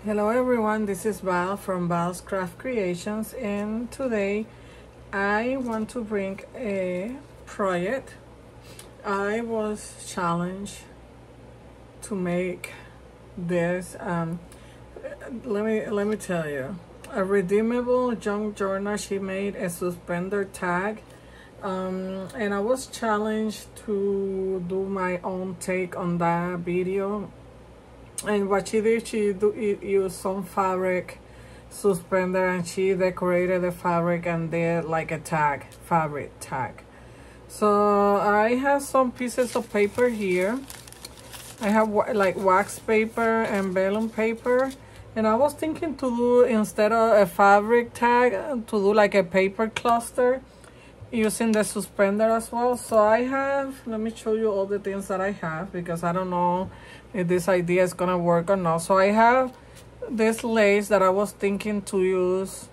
Hello everyone, this is Val from Val's Craft Creations, and today I want to bring a project. I was challenged to make this let me tell you, a redeemable junk journal. She made a suspender tag, and I was challenged to do my own take on that video. And what she did, she used some fabric suspender, and she decorated the fabric and did like a tag, fabric tag. So I have some pieces of paper here. I have like wax paper and vellum paper, and I was thinking to do, instead of a fabric tag, to do like a paper cluster using the suspender as well. So I have, let me show you all the things that I have, because I don't know if this idea is gonna work or not. So I have this lace that I was thinking to use,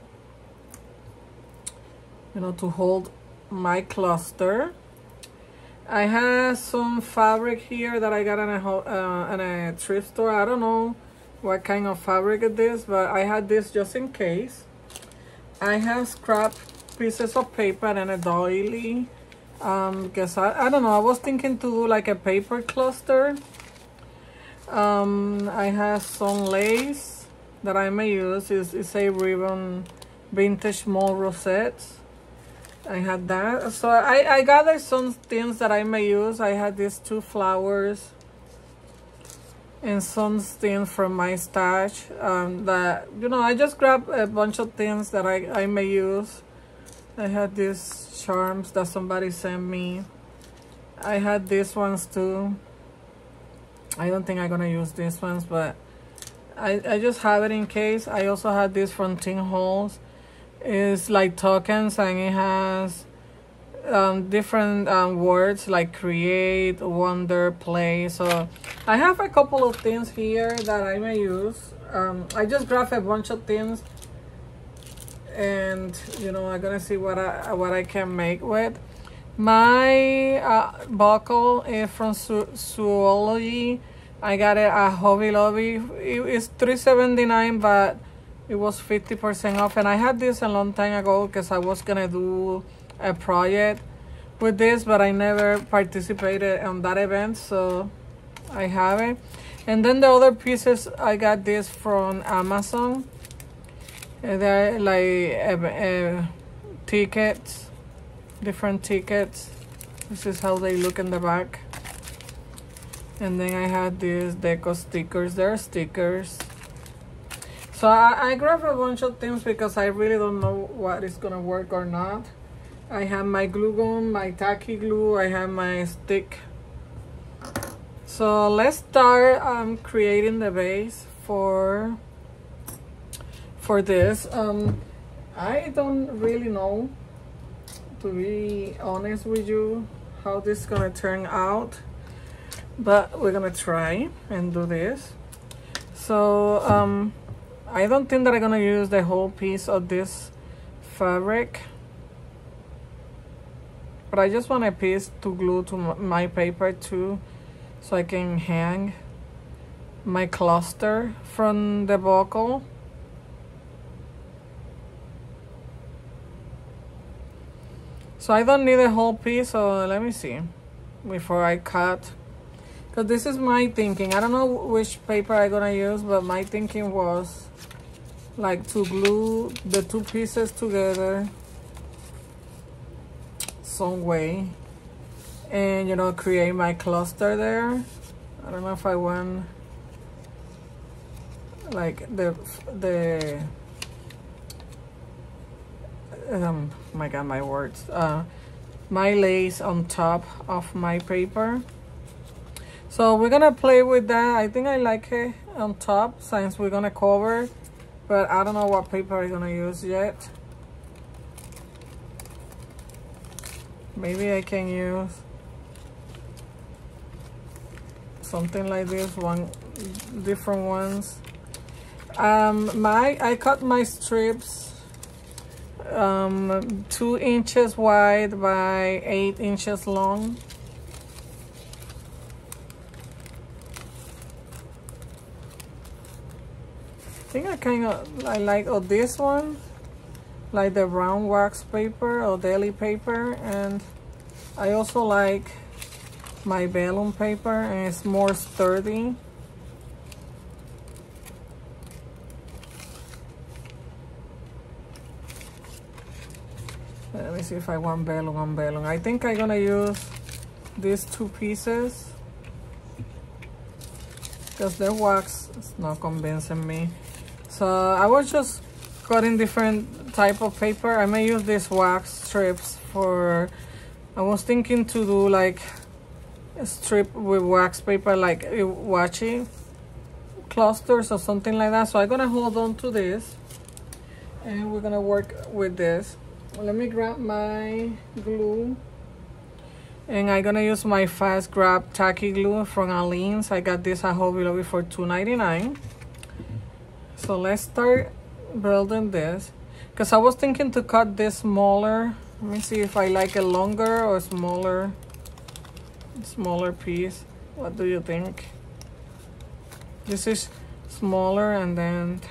to hold my cluster. I have some fabric here that I got in a thrift store. I don't know what kind of fabric it is, but I had this just in case. I have scrap pieces of paper and a doily, because I don't know, I was thinking to do like a paper cluster. I have some lace that I may use. It's a ribbon vintage small rosettes. I had that. So I gathered some things that I may use. I had these two flowers and some things from my stash, that I just grabbed a bunch of things that I may use. I had these charms that somebody sent me. I had these ones too. I don't think I'm gonna use these ones, but I just have it in case. I also had this from Tin Holes. It's like tokens, and it has different words like create, wonder, play. So I have a couple of things here that I may use. I just grabbed a bunch of things, and I'm gonna see what I can make with. My buckle is from Zoology. I got it at Hobby Lobby. It's $3.79, but it was 50% off. And I had this a long time ago because I was gonna do a project with this, but I never participated on that event, so I have it. And then the other pieces, I got this from Amazon. They're like tickets, different tickets. This is how they look in the back. And then I had these deco stickers. They're stickers. So I grabbed a bunch of things because I really don't know what is gonna work or not. I have my glue gun, my tacky glue, I have my stick. So let's start creating the base for this. I don't really know, to be honest with you, how this is gonna turn out, but we're gonna try and do this. So I don't think that I'm gonna use the whole piece of this fabric, but I just want a piece to glue to my paper too, so I can hang my cluster from the buckle. So I don't need a whole piece, so let me see before I cut. Because this is my thinking. I don't know which paper I'm gonna use, but my thinking was like to glue the two pieces together some way, and create my cluster there. I don't know if I want like my god, my words, my lace on top of my paper. So we're gonna play with that. I think I like it on top since we're gonna cover, but I don't know what paper I'm gonna use yet. Maybe I can use something like this, different ones. I cut my strips 2 inches wide by 8 inches long. think I like this one, like the brown wax paper or daily paper, and I also like my vellum paper, and it's more sturdy. Let me see if I want vellum on vellum. I think I'm gonna use these two pieces because the wax is not convincing me. So I was just cutting different type of paper. I may use these wax strips for, I was thinking to do like a strip with wax paper, like washi clusters or something like that. So I'm gonna hold on to this and we're gonna work with this. Let me grab my glue, and I'm gonna use my fast grab tacky glue from Aleene's. I got this at Hobby Lobby for $2.99. So let's start building this, because I was thinking to cut this smaller. Let me see if I like a longer or smaller piece. What do you think? This is smaller, and then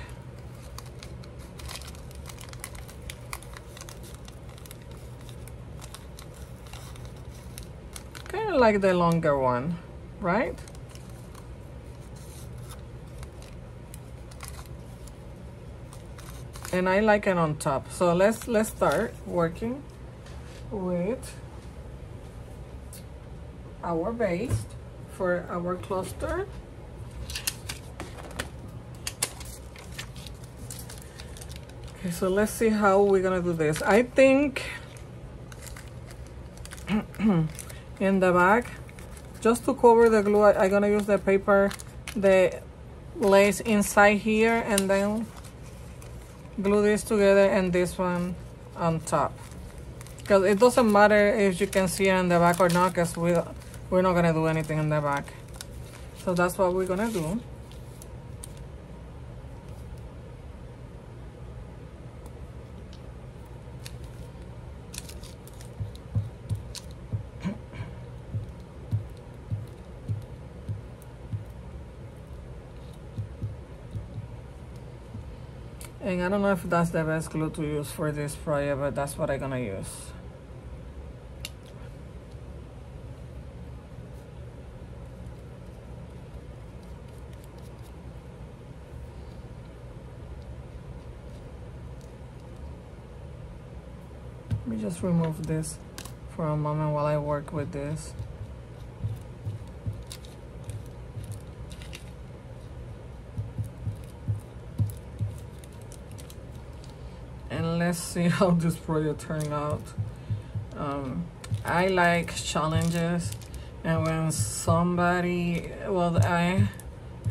kind of like the longer one, right? And I like it on top. So let's start working with our base for our cluster. Okay, so let's see how we're gonna do this. I think in the back, just to cover the glue, I'm gonna use the paper, the lace inside here, and then glue this together and this one on top. Because it doesn't matter if you can see it in the back or not, because we're not gonna do anything in the back. So that's what we're gonna do. And I don't know if that's the best glue to use for this project, but that's what I'm gonna use. Let me just remove this for a moment while I work with this. And let's see how this project turned out. I like challenges, and when somebody, well, I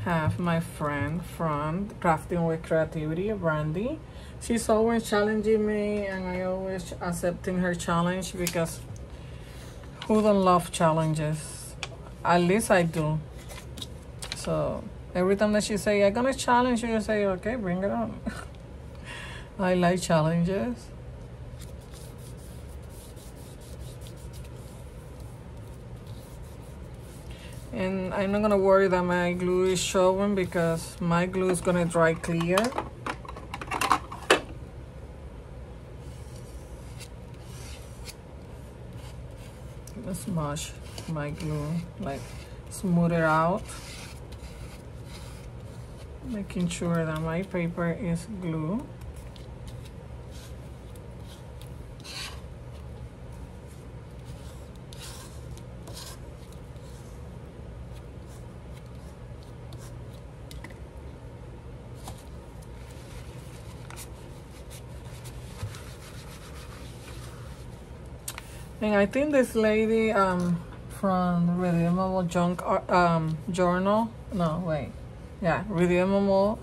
have my friend from Crafting with Creativity, Brandy. She's always challenging me, and I always accepting her challenge, because who don't love challenges? At least I do. So every time that she say, I'm gonna challenge you, you say, okay, bring it on. I like challenges. And I'm not gonna worry that my glue is showing, because my glue is gonna dry clear. Let's smash my glue, like smooth it out, making sure that my paper is glue. And I think this lady from Redeemable Junk Journal, no wait, yeah, Redeemable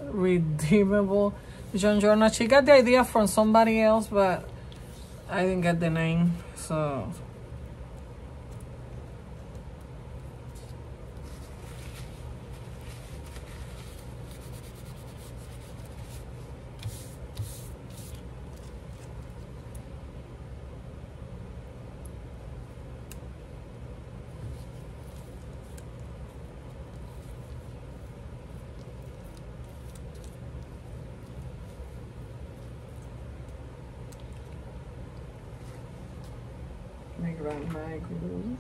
Junk Journal, she got the idea from somebody else, but I didn't get the name, so grab my glue.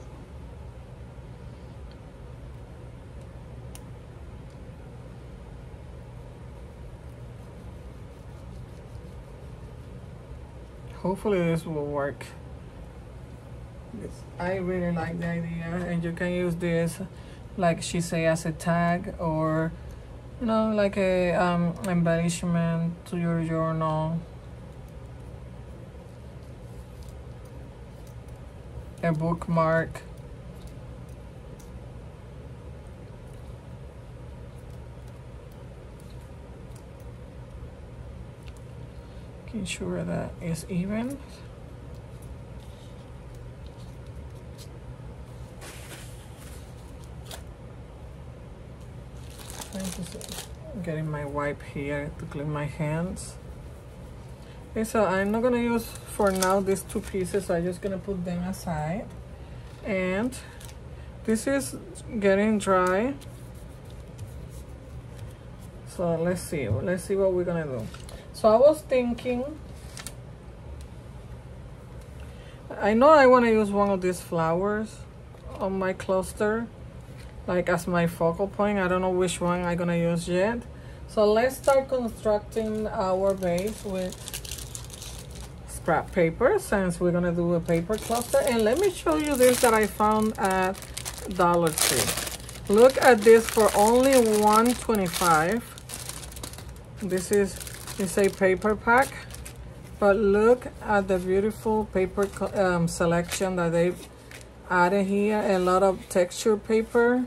Hopefully this will work. I really like the idea, and you can use this, like she say, as a tag, or you know, like a embellishment to your journal, a bookmark. Making sure that it's even. Getting my wipe here to clean my hands. Okay, so I'm not gonna use for now these two pieces, so I'm just gonna put them aside. And this is getting dry, so let's see what we're gonna do. So I was thinking, I know I want to use one of these flowers on my cluster, like as my focal point. I don't know which one I'm gonna use yet. So let's start constructing our base with scrap paper, since we're gonna do a paper cluster. And let me show you this that I found at Dollar Tree. Look at this for only $1.25. This is, it's a paper pack, but look at the beautiful paper selection that they've added here. A lot of texture paper.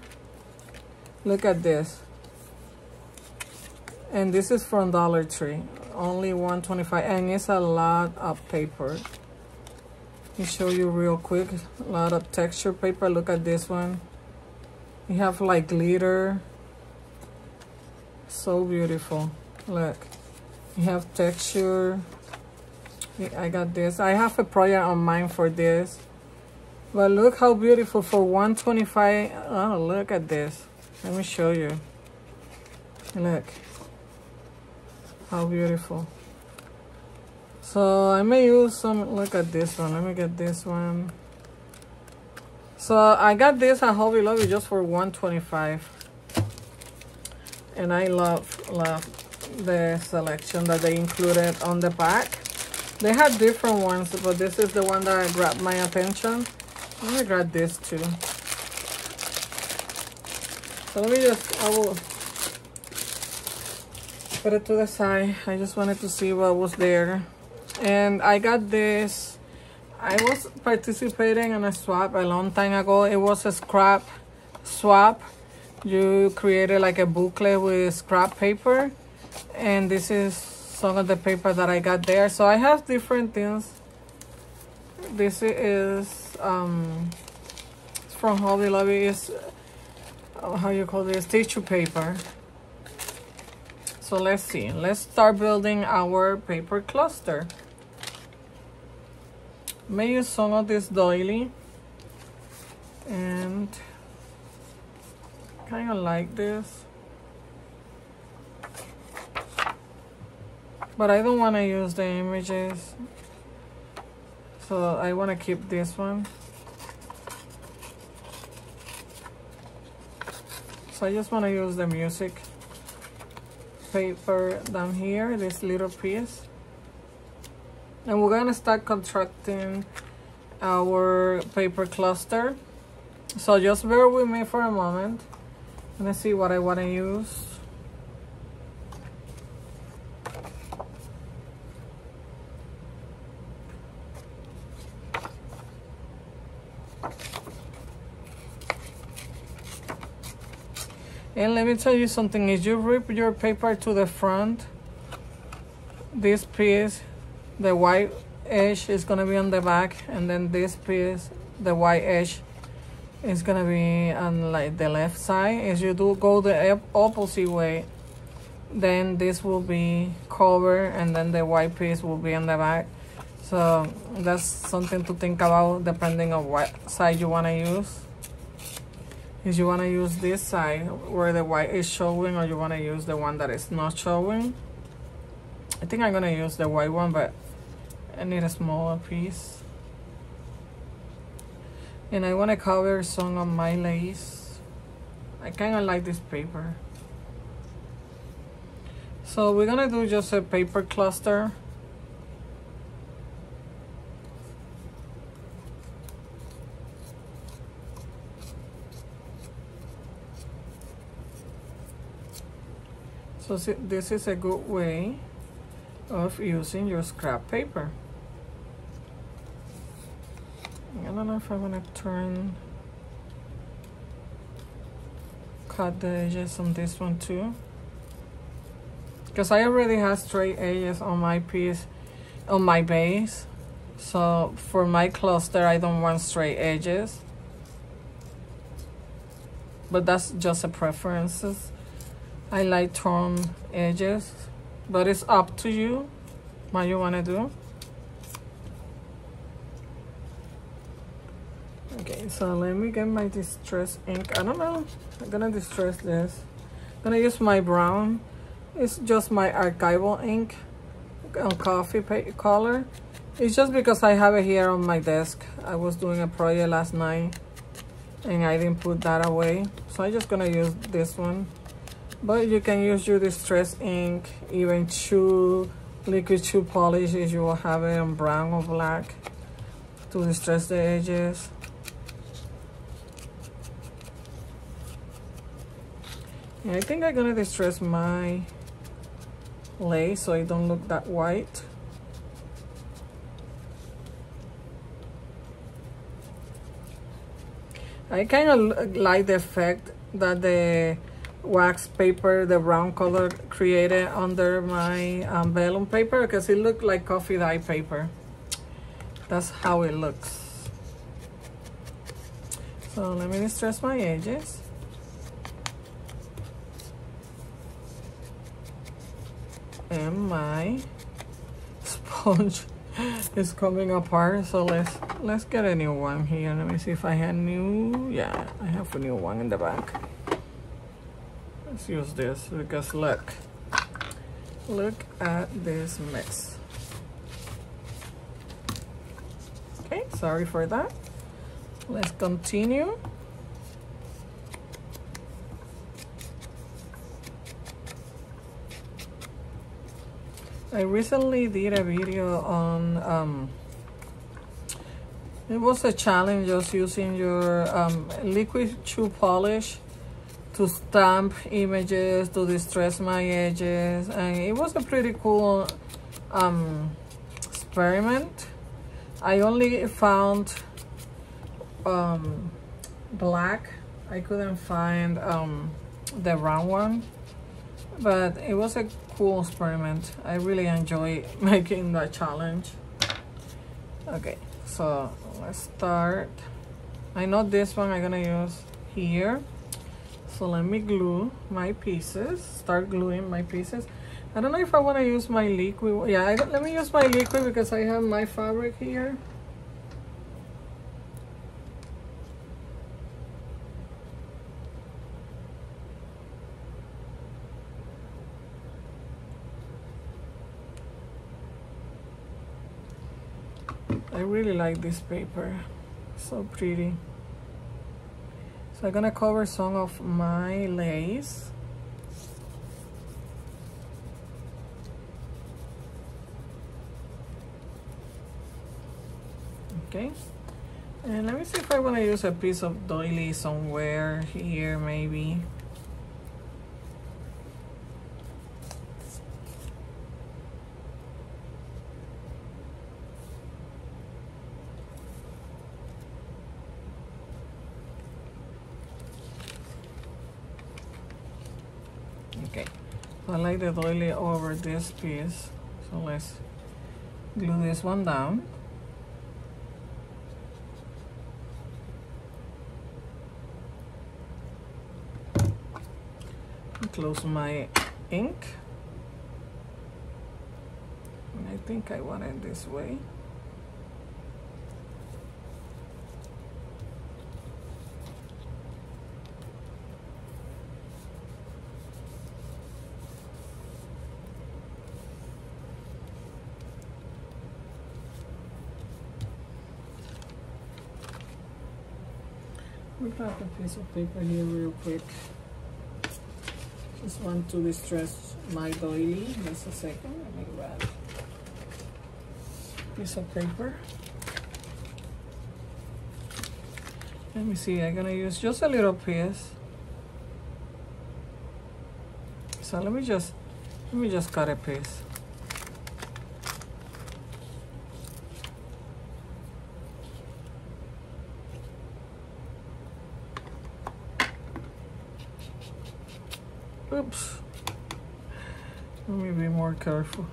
Look at this. And this is from Dollar Tree, only $1.25, and it's a lot of paper. Let me show you real quick. A lot of texture paper. Look at this one. You have like glitter. So beautiful. Look, you have texture. I got this. I have a project on mine for this, but look how beautiful for $1.25. Oh, look at this. Let me show you. Look how beautiful. So I may use some. Look at this one. Let me get this one. So I got this at Hobby Lobby just for $1.25, and I love the selection that they included on the back. They had different ones, but this is the one that grabbed my attention. Let me grab this too. So let me just, I will put it to the side. I just wanted to see what was there. And I got this. I was participating in a swap a long time ago. It was a scrap swap. You created like a booklet with scrap paper. And this is some of the paper that I got there. So I have different things. This is from Hobby Lobby. Is how you call this, tissue paper. So let's see. Let's start building our paper cluster. May use some of this doily, and kind of like this, but I don't want to use the images, so I want to keep this one. So I just want to use the music paper down here, this little piece. And we're gonna start constructing our paper cluster. So just bear with me for a moment. Let's see what I want to use. And let me tell you something, if you rip your paper to the front, this piece, the white edge is gonna be on the back, and then this piece, the white edge, is gonna be on like the left side. As you do go the opposite way, then this will be covered, and then the white piece will be on the back. So that's something to think about depending on what side you wanna use. If you wanna use this side where the white is showing, or you wanna use the one that is not showing. I think I'm gonna use the white one, but I need a smaller piece. And I want to cover some of my lace. I kind of like this paper. So we're gonna do just a paper cluster. So this is a good way of using your scrap paper. I don't know if I want to cut the edges on this one too, because I already have straight edges on my piece, on my base. So for my cluster, I don't want straight edges, but that's just a preferences. I like torn edges, but it's up to you what you want to do. Okay, so let me get my distress ink. I don't know, I'm gonna distress this. I'm gonna use my brown. It's just my archival ink on coffee color. It's just because I have it here on my desk. I was doing a project last night and I didn't put that away, so I'm just gonna use this one. But you can use your distress ink, even liquid shoe polish if you will have it on brown or black to distress the edges. And I think I'm gonna distress my lace so it don't look that white. I kind of like the effect that the wax paper, the brown color, created under my vellum paper, because it looked like coffee dye paper. That's how it looks. So let me distress my edges. And my sponge is coming apart, so let's get a new one here. Let me see if I have new. Yeah, I have a new one in the back. Let's use this because look at this mess. Okay, sorry for that. Let's continue. I recently did a video on it was a challenge just using your liquid shoe polish to stamp images, to distress my edges, and it was a pretty cool experiment. I only found black. I couldn't find the round one, but it was a cool experiment. I really enjoy making that challenge. Okay, so let's start. I know this one I'm gonna use here. So let me glue my pieces, start gluing my pieces. I don't know if I want to use my liquid. Yeah, let me use my liquid because I have my fabric here. I really like this paper, so pretty. So I'm gonna cover some of my lace. Okay, and let me see if I want to use a piece of doily somewhere here, maybe. Okay, so I like the doily over this piece, so let's glue this one down. Close my ink. And I think I want it this way. me grab a piece of paper here real quick. Just want to distress my doily. Just a second. Let me grab a piece of paper. Let me see. I'm gonna use just a little piece. So let me just cut a piece. Oops. Let me be more careful.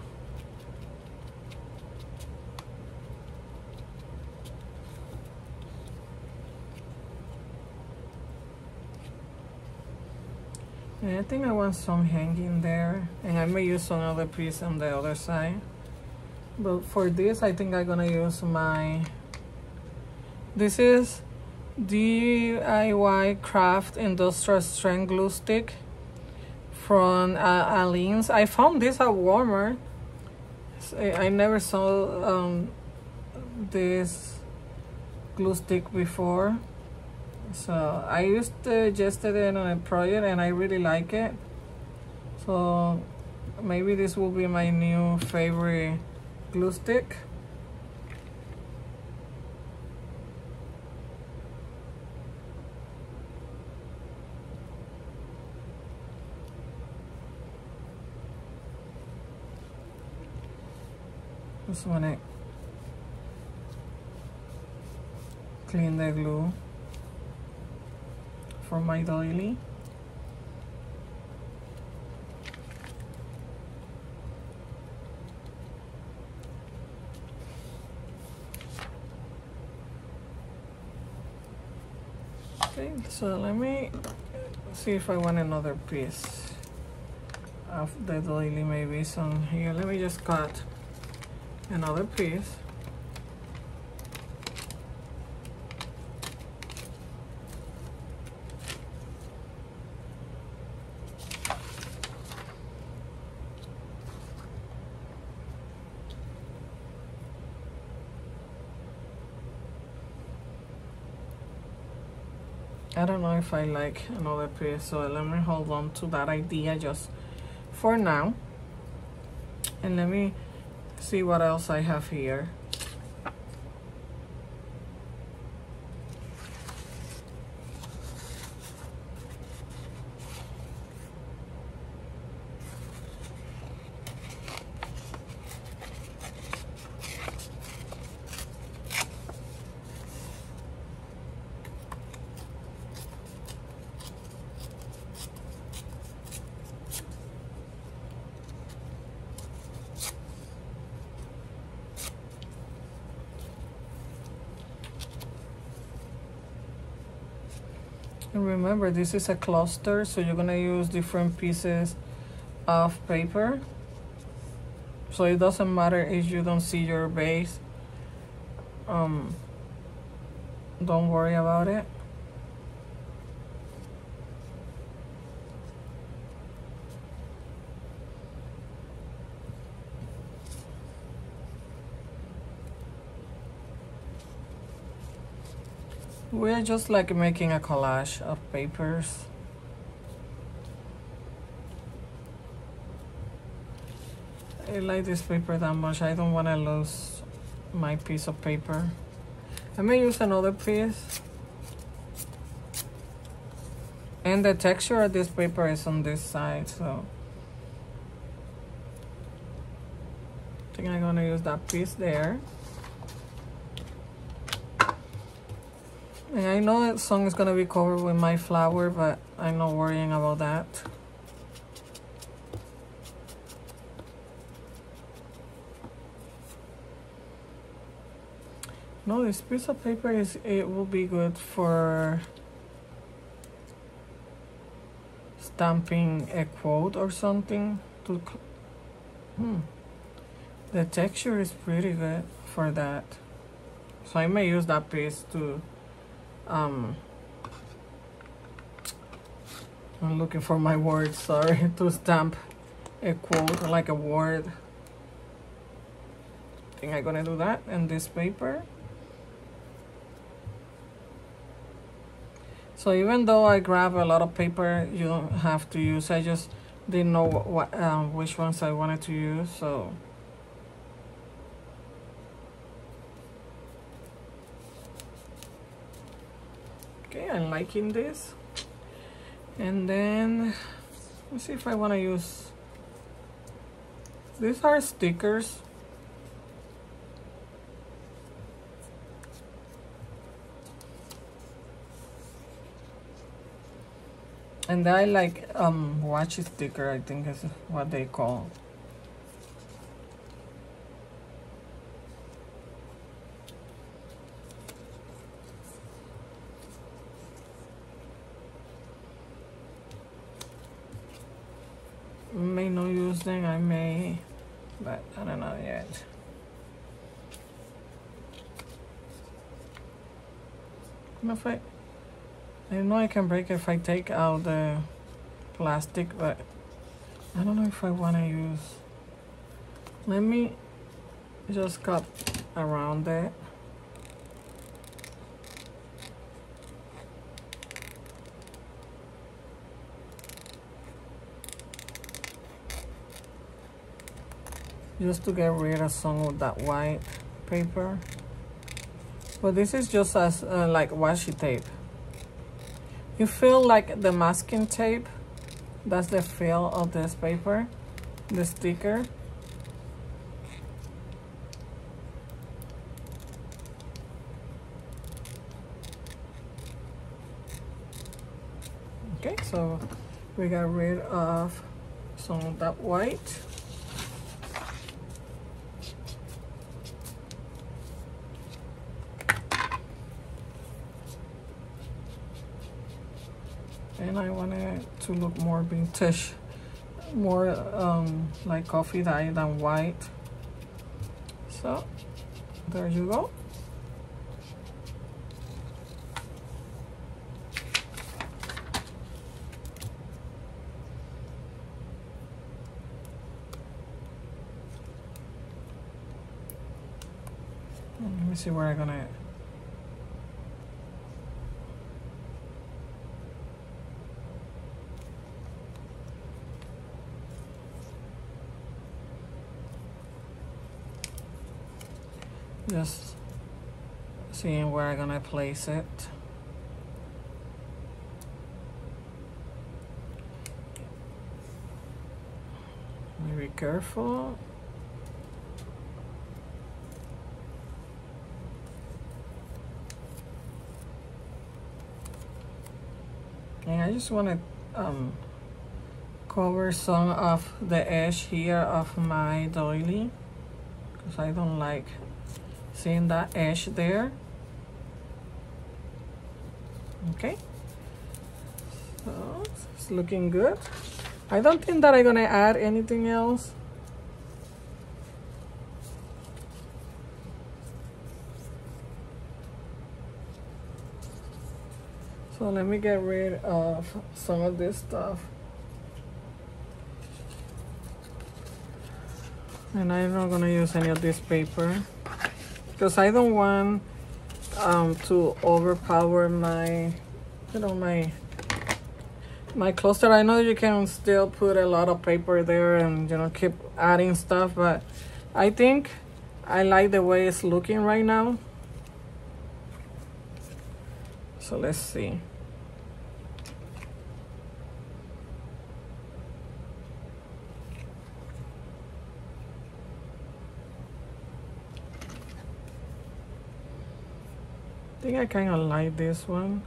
And I think I want some hanging there, and I may use some other piece on the other side. But for this, I think I'm gonna use this is DIY Craft Industrial Strength Glue Stick from Aleene's. I found this at Walmart. I never saw this glue stick before. So I used it yesterday on a project and I really like it. So maybe this will be my new favorite glue stick. Just want to clean the glue for my doily. Okay, so let me see if I want another piece of the doily, maybe some here. Let me just cut another piece. I don't know if I like another piece, so let me hold on to that idea just for now. And let me see what else I have here. And remember, this is a cluster, so you're gonna use different pieces of paper. So it doesn't matter if you don't see your base. Don't worry about it. We're just like making a collage of papers. I like this paper that much. I don't want to lose my piece of paper. I may use another piece. And the texture of this paper is on this side, so I think I'm gonna use that piece there. And I know that song is gonna be covered with my flower, but I'm not worrying about that. No, this piece of paper it will be good for stamping a quote or something. The texture is pretty good for that. So I may use that piece to I'm looking for my word, sorry, to stamp a quote, like a word. I think I'm gonna do that in this paper. So even though I grab a lot of paper, you don't have to use. I just didn't know which ones I wanted to use, so. Okay, I'm liking this. And then, let's see if I want to use, these are stickers. And I like washi sticker, I think is what they call. May not use them, I may, but I don't know yet. If I know I can break it if I take out the plastic, but I don't know if I want to use. Let me just cut around it. Just to get rid of some of that white paper. But this is just as like washi tape. You feel like the masking tape. That's the feel of this paper, the sticker. Okay, so we got rid of some of that white. And I want it to look more vintage, more like coffee dye than white. So there you go. Let me see where I'm gonna. Just seeing where I'm gonna place it. Be careful. And I just want to cover some of the edge here of my doily, because I don't like seeing that edge there. Okay, so it's looking good. I don't think that I'm gonna add anything else. So let me get rid of some of this stuff. And I'm not gonna use any of this paper because I don't want to overpower my, you know, my cluster. I know you can still put a lot of paper there and, you know, keep adding stuff, but I think I like the way it's looking right now. So let's see. I think I kind of like this one.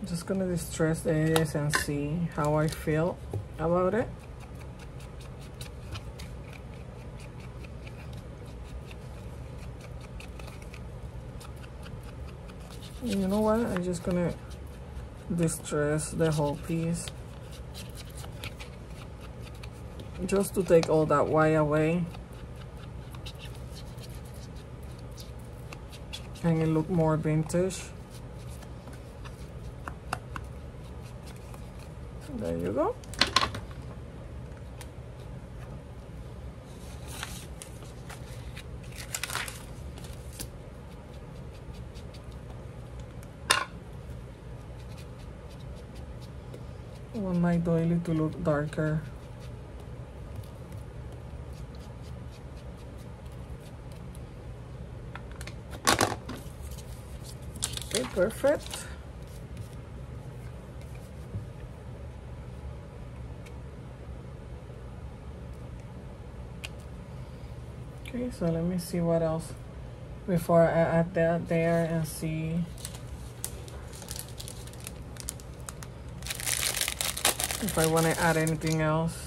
I'm just gonna distress the edges and see how I feel about it. You know what? I'm just gonna distress the whole piece just to take all that white away and it look more vintage. There you go. want my doily to look darker. Okay, perfect. Okay, so let me see what else before I add that there and see. If I want to add anything else.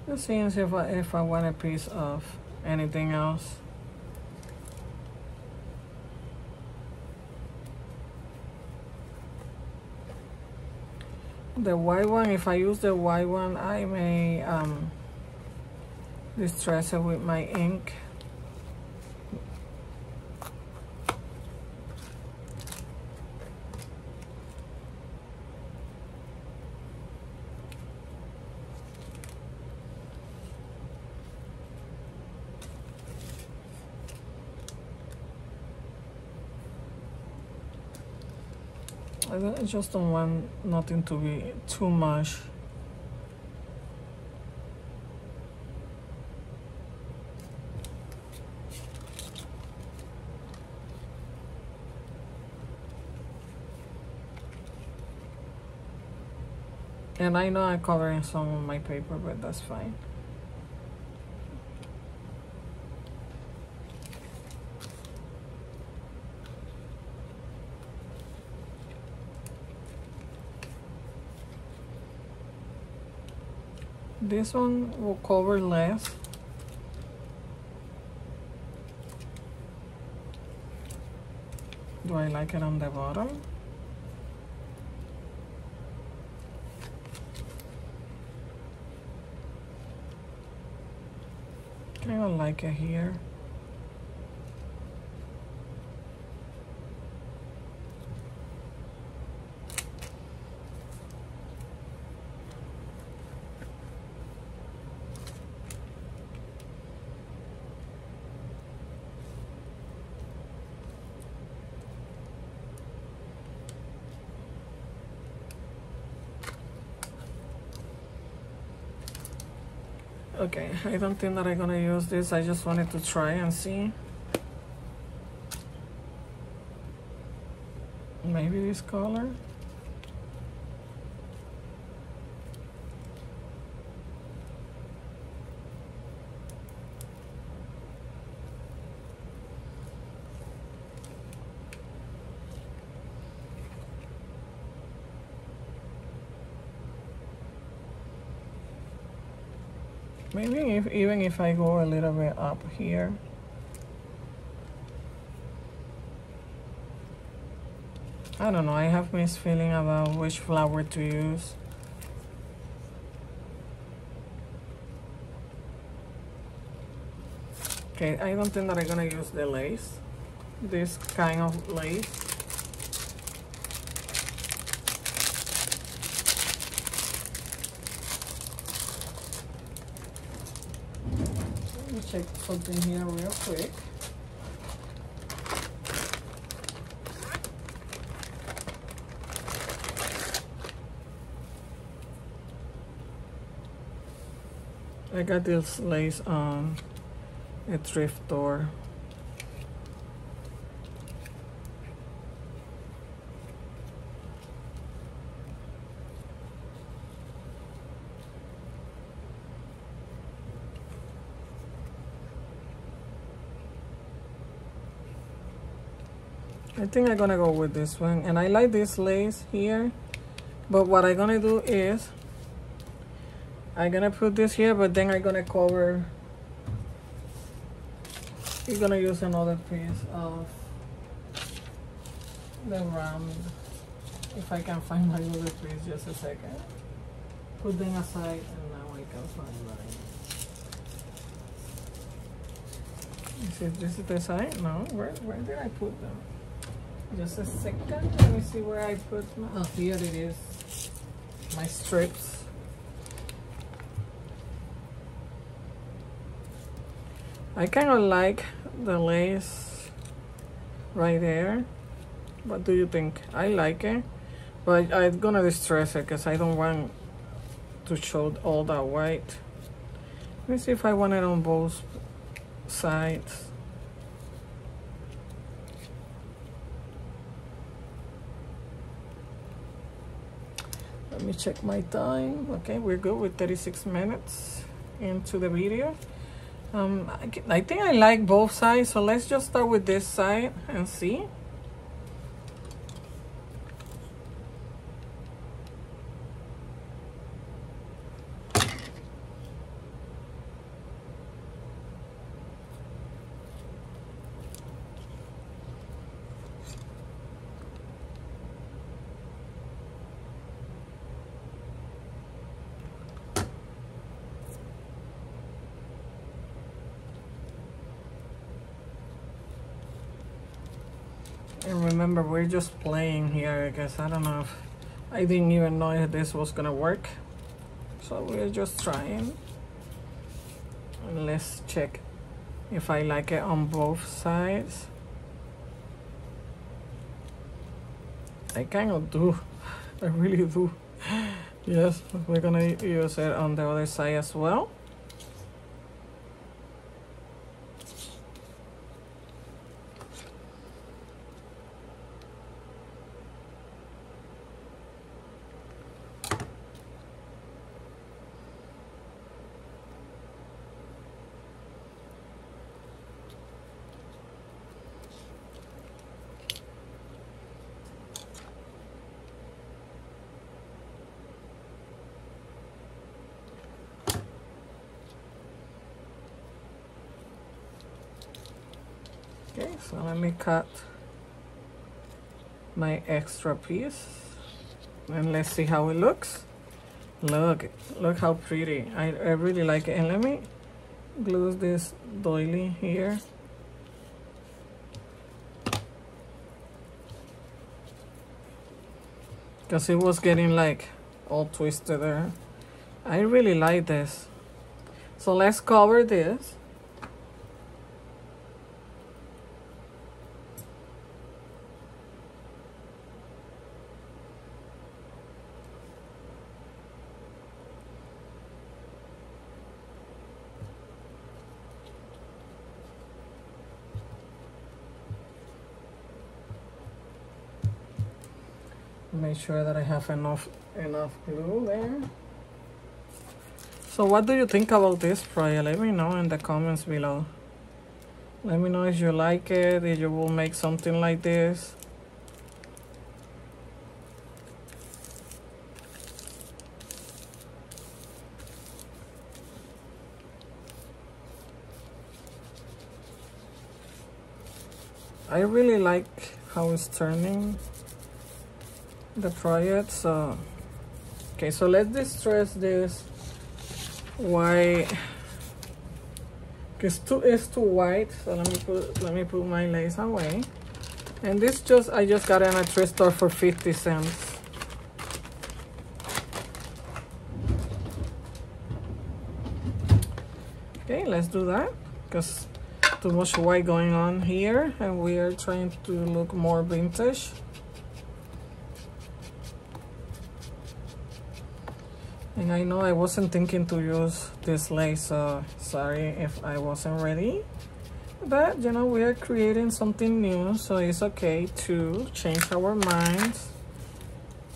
Let's see if I want a piece of anything else. The white one, if I use the white one, I may distress it with my ink. I just don't want nothing to be too much. And I know I'm covering some of my paper, but that's fine. This one will cover less. Do I like it on the bottom? I don't like it here. Okay, I don't think that I'm gonna use this. I just wanted to try and see. Maybe this color. Maybe even if I go a little bit up here. I don't know, I have mixed feeling about which flower to use. Okay, I don't think that I'm gonna use the lace, this kind of lace. Let me check something here real quick. I got this lace on a thrift store. I think I'm gonna go with this one, and I like this lace here, but what I'm gonna do is I'm gonna put this here, but then I'm gonna cover. You're gonna use another piece of the round. If I can find my other piece, just a second. Put them aside, and now I can find mine. This is the side? No, where did I put them? Just a second, let me see where I put my, oh, here it is. My strips. I kind of like the lace right there. What do you think? I like it, but I'm gonna distress it because I don't want to show all that white. Let me see if I want it on both sides. Let me check my time. Okay, we're good with 36 minutes into the video. I think I like both sides, so let's just start with this side and see. And remember, we're just playing here because I don't know if I didn't even know if this was gonna work, so we're just trying. And let's check if I like it on both sides. I kind of do. I really do. Yes, we're gonna use it on the other side as well. Okay, so let me cut my extra piece and let's see how it looks. Look how pretty. I really like it. And let me glue this doily here. Because it was getting like all twisted there. I really like this. So let's cover this. Make sure that I have enough glue there. So what do you think about this project? Let me know in the comments below. Let me know if you like it, if you will make something like this. I really like how it's turning the project. So okay, so let's distress this white because it's too white. So let me put my lace away. And this I just got it in a thrift store for 50 cents. Okay, let's do that because too much white going on here and we are trying to look more vintage. And I know I wasn't thinking to use this lace, so sorry if I wasn't ready. But, you know, we are creating something new, so it's okay to change our minds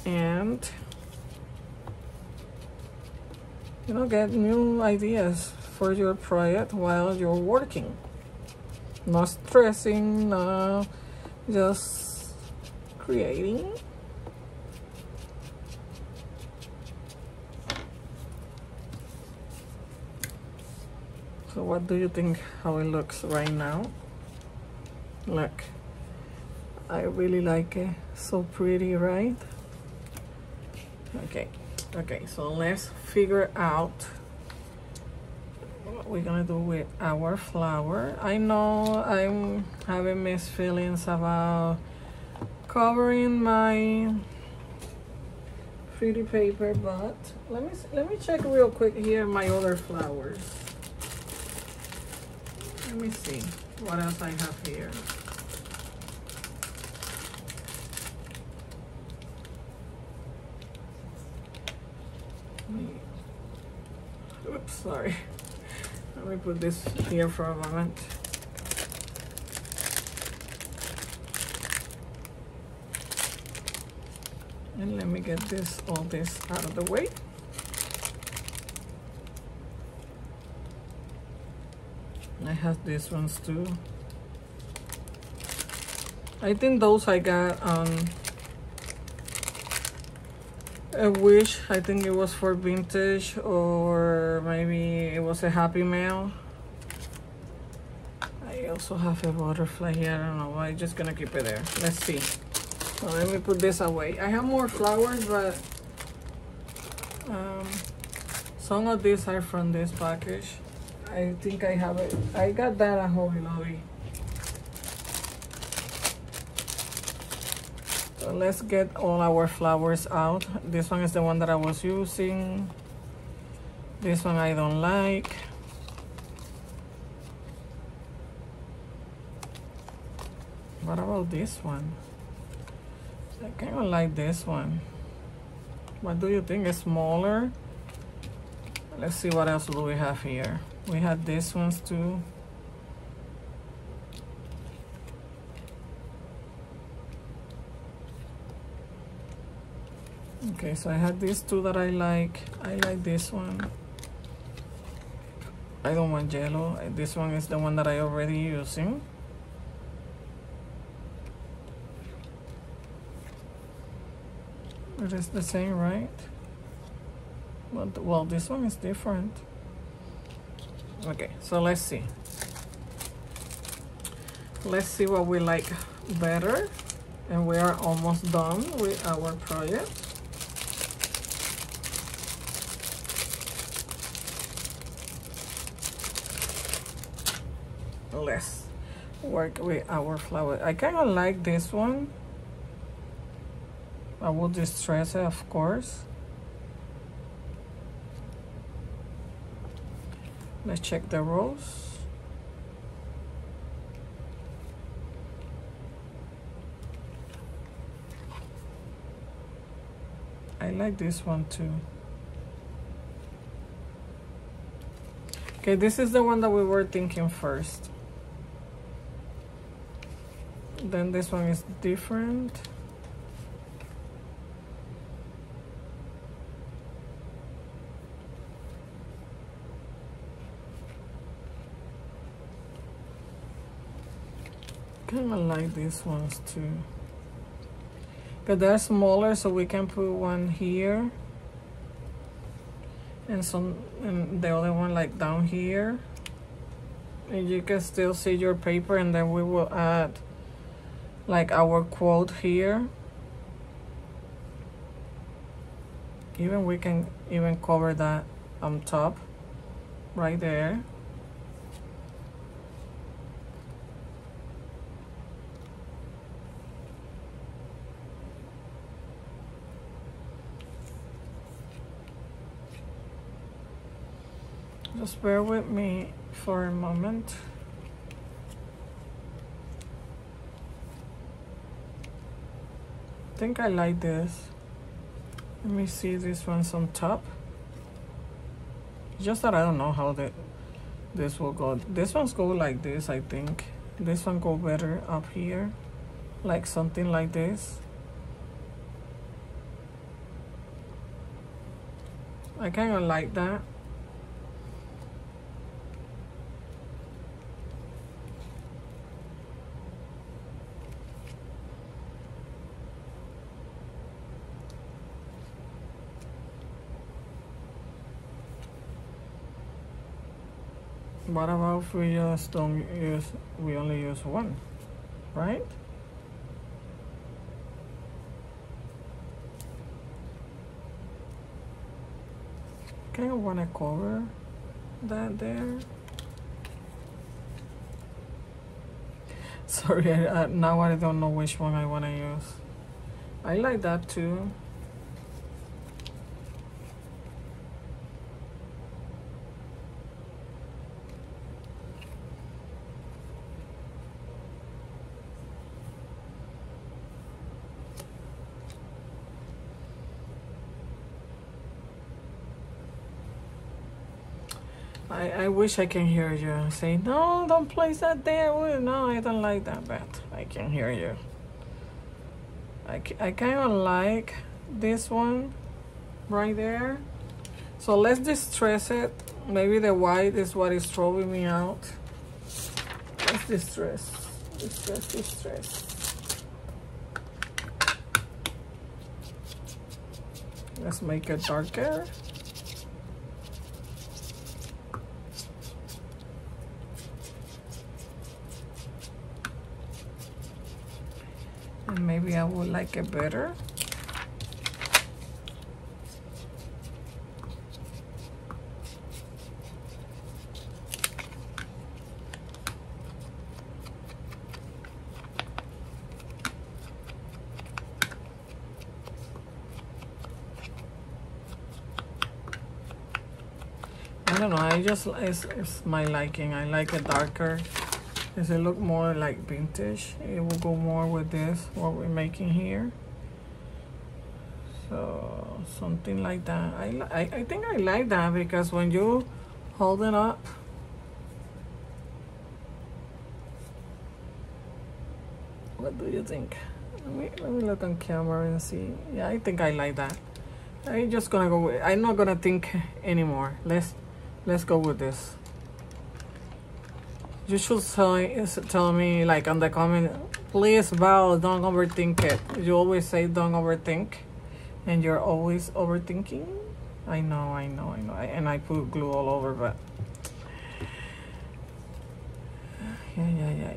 and, you know, get new ideas for your project while you're working. Not stressing, no, just creating. So what do you think how it looks right now? Look, I really like it. So pretty, right? Okay, so let's figure out what we're gonna do with our flower. I know I'm having mixed feelings about covering my pretty paper, but let me check real quick here my other flowers. Let me see what else I have here. Oops, sorry. Let me put this here for a moment. And let me get all this out of the way. I have these ones too. I think those I got on a Wish. I think it was for vintage, or maybe it was a Happy Mail. I also have a butterfly here. I don't know why. I'm just gonna keep it there. Let's see. So let me put this away. I have more flowers, but some of these are from this package. I think I have it. I got that at Hobby Lobby. So let's get all our flowers out. This one is the one that I was using. This one I don't like. What about this one? I kind of like this one. What do you think? It's smaller. Let's see what else do we have here. We had these ones too. Okay, so I had these two that I like. I like this one. I don't want yellow. This one is the one that I already using. It is the same, right? But, well, this one is different. Okay, so let's see. Let's see what we like better. And we are almost done with our project. Let's work with our flower. I kind of like this one. I will distress it, of course. Let's check the rose. I like this one too. Okay, this is the one that we were thinking first. Then this one is different. Kind of like these ones too, but they're smaller, so we can put one here and the other one like down here, and you can still see your paper, and then we will add like our quote here. We can even cover that on top right there. Just bear with me for a moment. I think I like this. Let me see this one's on top. Just that I don't know how this will go. This one's go like this, I think. This one go better up here, like something like this. I kind of like that. What about if we just don't use, we only use one, right? Kind of want to cover that there. Sorry, now I don't know which one I want to use. I like that too. I wish I can hear you say, no, don't place that there. Well, no, I don't like that, but I can hear you. I kind of like this one right there. So let's distress it. Maybe the white is what is throwing me out. Let's distress. Let's make it darker. And maybe I would like it better. I don't know, it's my liking. I like it darker. Does it look more like vintage? It will go more with this, what we're making here. So something like that. I think I like that because when you hold it up, what do you think? Let me look on camera and see. Yeah, I think I like that. I'm just gonna go with, I'm not gonna think anymore. Let's go with this. You should tell me like on the comment, please Val, don't overthink it. You always say don't overthink, and you're always overthinking. I know. And I put glue all over, but yeah.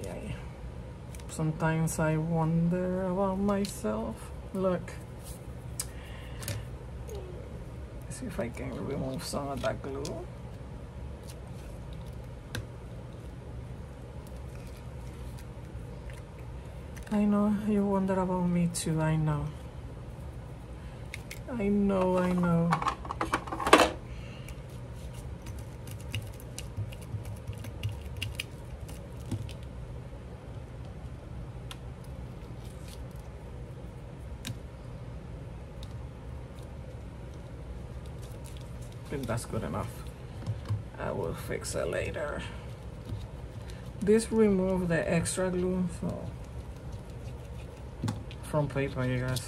Sometimes I wonder about myself. Look. Let's see if I can remove some of that glue. I know you wonder about me too. I know. I think that's good enough. I will fix it later. This remove the extra glue, so from paper, you guys.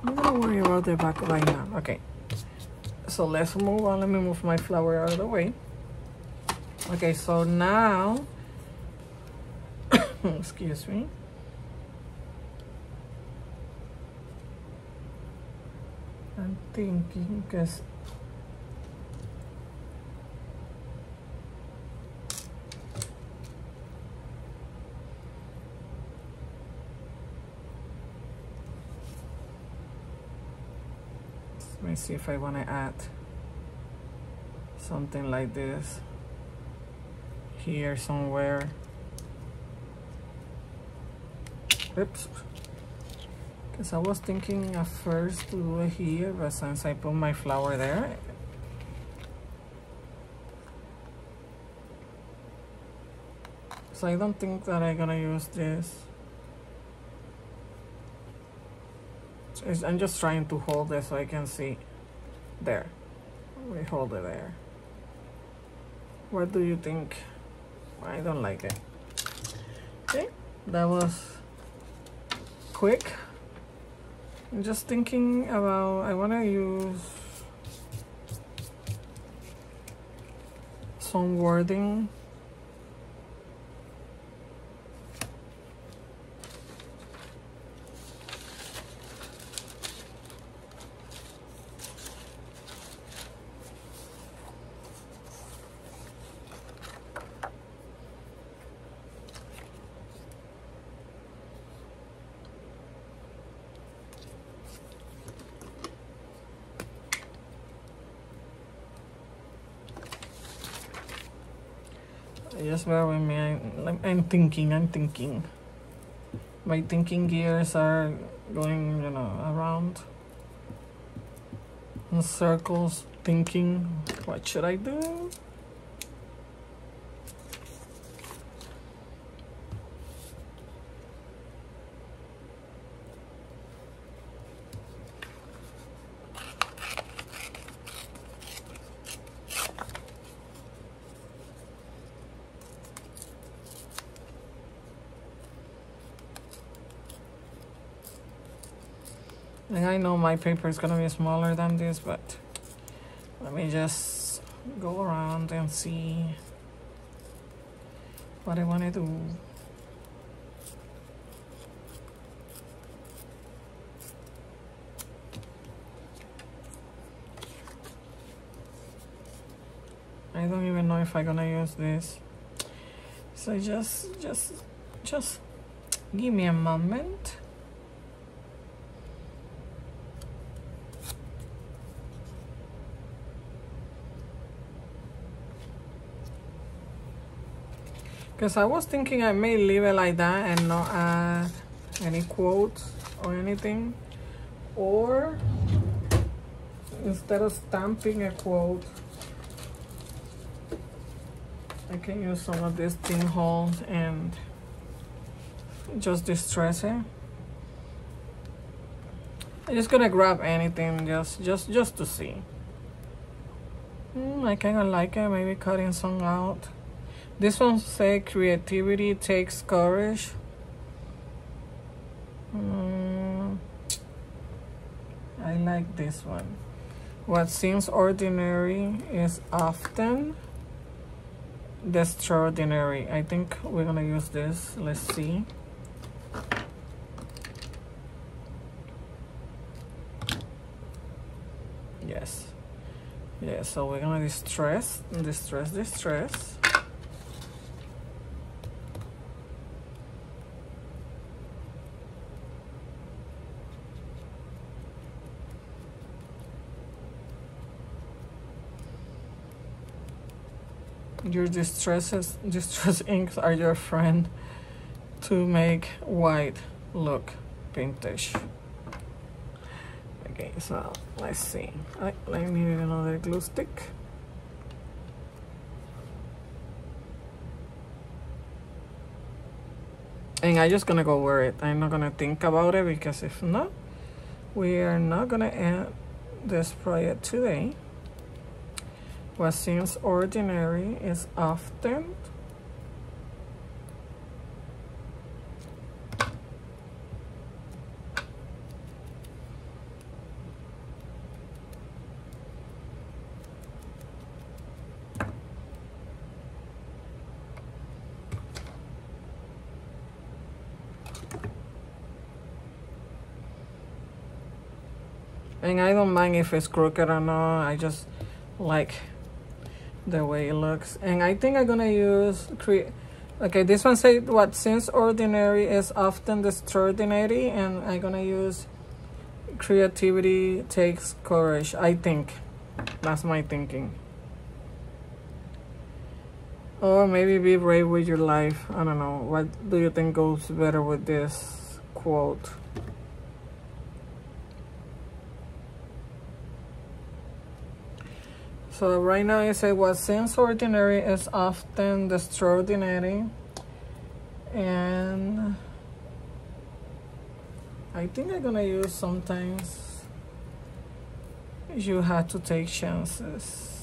I'm not gonna worry about the back right now. Okay, so let's move on. Let me move my flower out of the way. Okay, so now excuse me. I'm thinking because let me see if I want to add something like this here somewhere. Oops. Because I was thinking at first to do it here, but since I put my flower there, so I don't think that I'm gonna use this. I'm just trying to hold it so I can see. There. We hold it there. What do you think? I don't like it. Okay, that was quick. I'm just thinking about, I want to use some wording. Just bear with me. I'm thinking. My thinking gears are going, you know, around in circles, thinking, what should I do? And I know my paper is gonna be smaller than this, but let me just go around and see what I want to do. I don't even know if I'm gonna use this. So just give me a moment. Because I was thinking I may leave it like that and not add any quotes or anything. Or instead of stamping a quote, I can use some of this thin holes and just distress it. I'm just gonna grab anything just to see. I kinda like it, maybe cutting some out. This one say creativity takes courage. I like this one. What seems ordinary is often the extraordinary. I think we're gonna use this. Let's see. Yes. Yeah, so we're gonna distress. Your distress inks are your friend to make white look vintage. Okay, so let's see. I need another glue stick. And I'm just gonna go wear it. I'm not gonna think about it, because if not, we are not gonna end this project today. What seems ordinary is often and I don't mind if it's crooked or not. I just like the way it looks. And I think I'm gonna use okay, this one say what seems ordinary is often extraordinary, and I'm gonna use creativity takes courage. I think that's my thinking. Or maybe be brave with your life. I don't know. What do you think goes better with this quote? So right now it says what seems ordinary is often extraordinary. And I think I'm gonna use sometimes you have to take chances.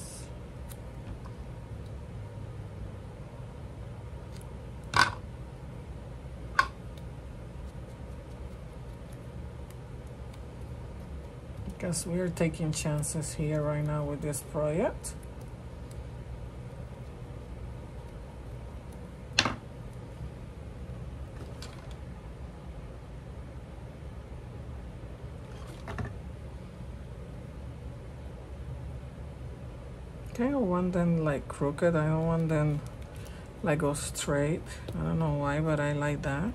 Because we're taking chances here right now with this project. Okay, I don't want them like crooked. I don't want them like go straight. I don't know why, but I like that.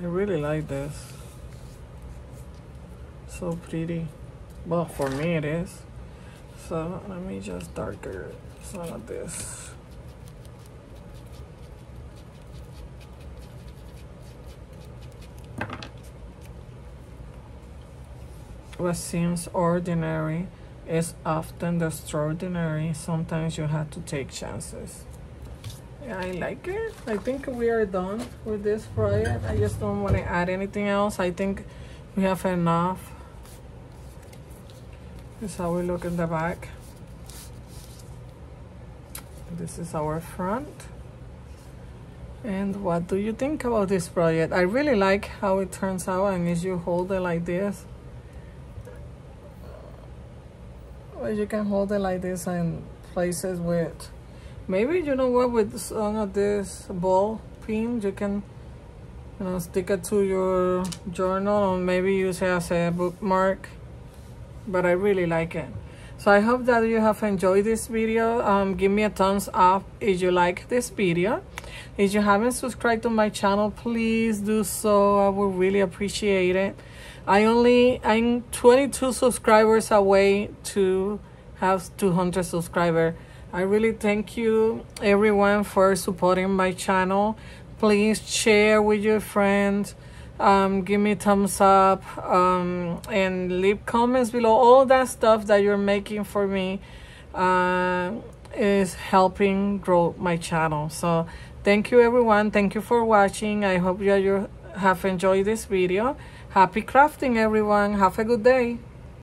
I really like this. So pretty. Well, for me it is. So let me just darker some of this. What seems ordinary is often the extraordinary. Sometimes you have to take chances. Yeah, I like it. I think we are done with this project. I just don't want to add anything else. I think we have enough. This is how we look in the back. This is our front. And what do you think about this project? I really like how it turns out, and as you hold it like this, well, you can hold it like this in places with, maybe, you know what, with some of this ball pin, you can, you know, stick it to your journal or maybe use it as a bookmark. But I really like it. So I hope that you have enjoyed this video. Give me a thumbs up if you like this video. If you haven't subscribed to my channel, please do so. I would really appreciate it. I'm 22 subscribers away to have 200 subscribers. I really thank you everyone for supporting my channel. Please share with your friends. Give me thumbs up, and leave comments below. All that stuff that you're making for me is helping grow my channel. So thank you everyone. Thank you for watching. I hope you have enjoyed this video. Happy crafting everyone. Have a good day.